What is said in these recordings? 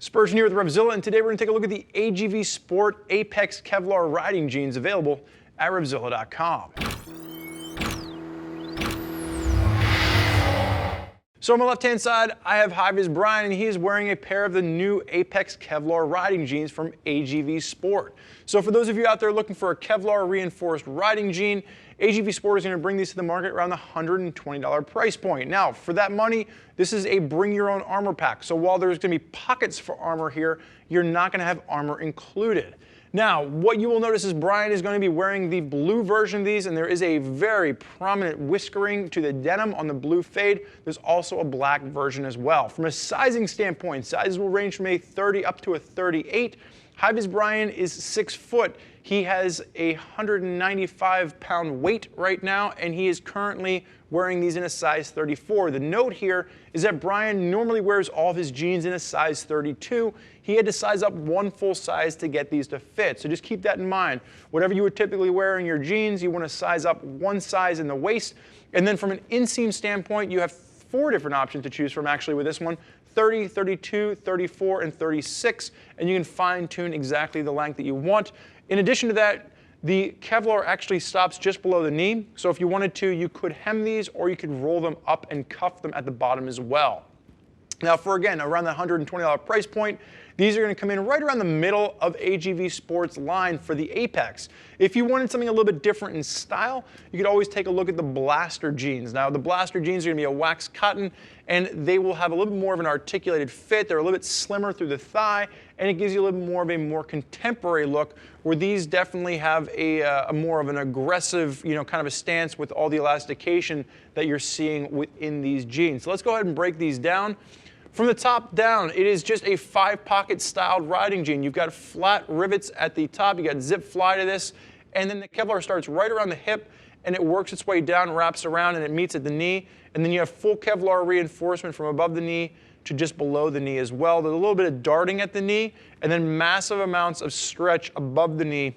Spurgeon here with RevZilla, and today we're going to take a look at the AGV Sport Apex Kevlar riding jeans available at RevZilla.com. So on my left-hand side, I have High-Vis Brian, and he is wearing a pair of the new Apex Kevlar riding jeans from AGV Sport. So for those of you out there looking for a Kevlar reinforced riding jean, AGV Sport is going to bring these to the market around the $120 price point. Now, for that money, this is a bring your own armor pack. So while there's going to be pockets for armor here, you're not going to have armor included. Now, what you will notice is Brian is going to be wearing the blue version of these, and there is a very prominent whiskering to the denim on the blue fade. There's also a black version as well. From a sizing standpoint, sizes will range from a 30 up to a 38. High-Vis Brian is 6 foot. He has a 195-pound weight right now, and he is currently wearing these in a size 34. The note here is that Brian normally wears all of his jeans in a size 32. He had to size up one full size to get these to fit. So just keep that in mind. Whatever you would typically wear in your jeans, you want to size up one size in the waist. And then from an inseam standpoint, you have 4 different options to choose from actually with this one: 30, 32, 34, and 36. And you can fine tune exactly the length that you want. In addition to that, the Kevlar actually stops just below the knee. So if you wanted to, you could hem these, or you could roll them up and cuff them at the bottom as well. Now for, again, around the $120 price point, these are going to come in right around the middle of AGV Sport's line for the Apex. If you wanted something a little bit different in style, you could always take a look at the Blaster jeans. Now the Blaster jeans are going to be a wax cotton, and they will have a little bit more of an articulated fit. They're a little bit slimmer through the thigh, and it gives you a little bit more of a more contemporary look, where these definitely have a more of an aggressive, kind of a stance with all the elastication that you're seeing within these jeans. So let's go ahead and break these down. From the top down, it is just a 5-pocket styled riding jean. You've got flat rivets at the top, you got zip fly to this, and then the Kevlar starts right around the hip, and it works its way down, wraps around, and it meets at the knee. And then you have full Kevlar reinforcement from above the knee to just below the knee as well. There's a little bit of darting at the knee, and then massive amounts of stretch above the knee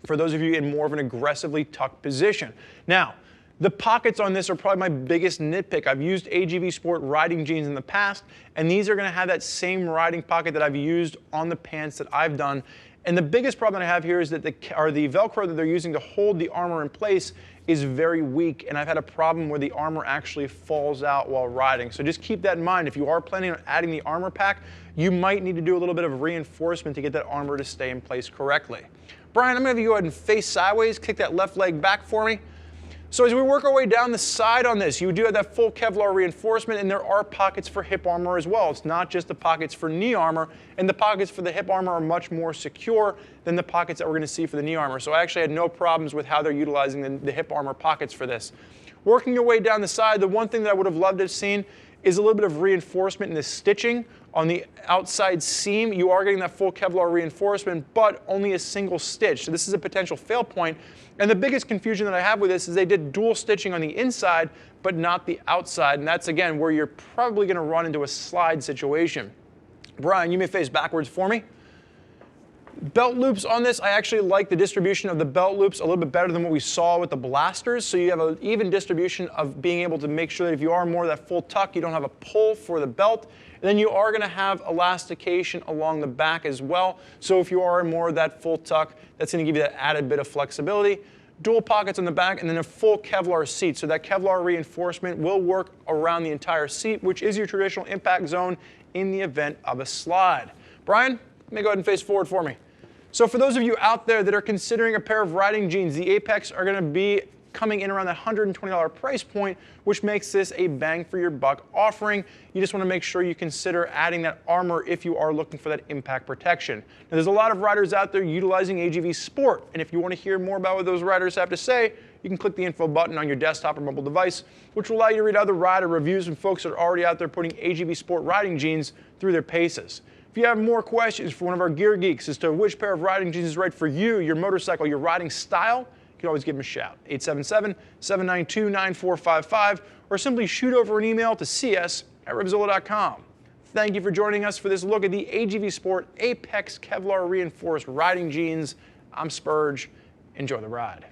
for those of you in more of an aggressively tucked position. Now, the pockets on this are probably my biggest nitpick. I've used AGV Sport riding jeans in the past, and these are going to have that same riding pocket that I've used on the pants that I've done. And the biggest problem that I have here is that the Velcro that they're using to hold the armor in place is very weak, and I've had a problem where the armor actually falls out while riding. So just keep that in mind. If you are planning on adding the armor pack, you might need to do a little bit of reinforcement to get that armor to stay in place correctly. Brian, I'm going to have you go ahead and face sideways, kick that left leg back for me. So as we work our way down the side on this, you do have that full Kevlar reinforcement, and there are pockets for hip armor as well. It's not just the pockets for knee armor, and the pockets for the hip armor are much more secure than the pockets that we're going to see for the knee armor. So I actually had no problems with how they're utilizing the hip armor pockets for this. Working your way down the side, the one thing that I would have loved to have seen is a little bit of reinforcement in the stitching on the outside seam. You are getting that full Kevlar reinforcement, but only a single stitch. So this is a potential fail point. And the biggest confusion that I have with this is they did dual stitching on the inside, but not the outside. And that's, again, where you're probably going to run into a slide situation. Brian, you may face backwards for me. Belt loops on this, I actually like the distribution of the belt loops a little bit better than what we saw with the Blasters. So you have an even distribution of being able to make sure that if you are more of that full tuck, you don't have a pull for the belt. And then you are going to have elastication along the back as well. So if you are more of that full tuck, that's going to give you that added bit of flexibility. Dual pockets on the back, and then a full Kevlar seat. So that Kevlar reinforcement will work around the entire seat, which is your traditional impact zone in the event of a slide. Brian, let me go ahead and face forward for me. So for those of you out there that are considering a pair of riding jeans, the Apex are going to be coming in around that $120 price point, which makes this a bang for your buck offering. You just want to make sure you consider adding that armor if you are looking for that impact protection. Now, there's a lot of riders out there utilizing AGV Sport, and if you want to hear more about what those riders have to say, you can click the info button on your desktop or mobile device, which will allow you to read other rider reviews from folks that are already out there putting AGV Sport riding jeans through their paces. If you have more questions for one of our gear geeks as to which pair of riding jeans is right for you, your motorcycle, your riding style, you can always give them a shout, 877-792-9455, or simply shoot over an email to cs@RevZilla.com. Thank you for joining us for this look at the AGV Sport Apex Kevlar Reinforced Riding Jeans. I'm Spurge. Enjoy the ride.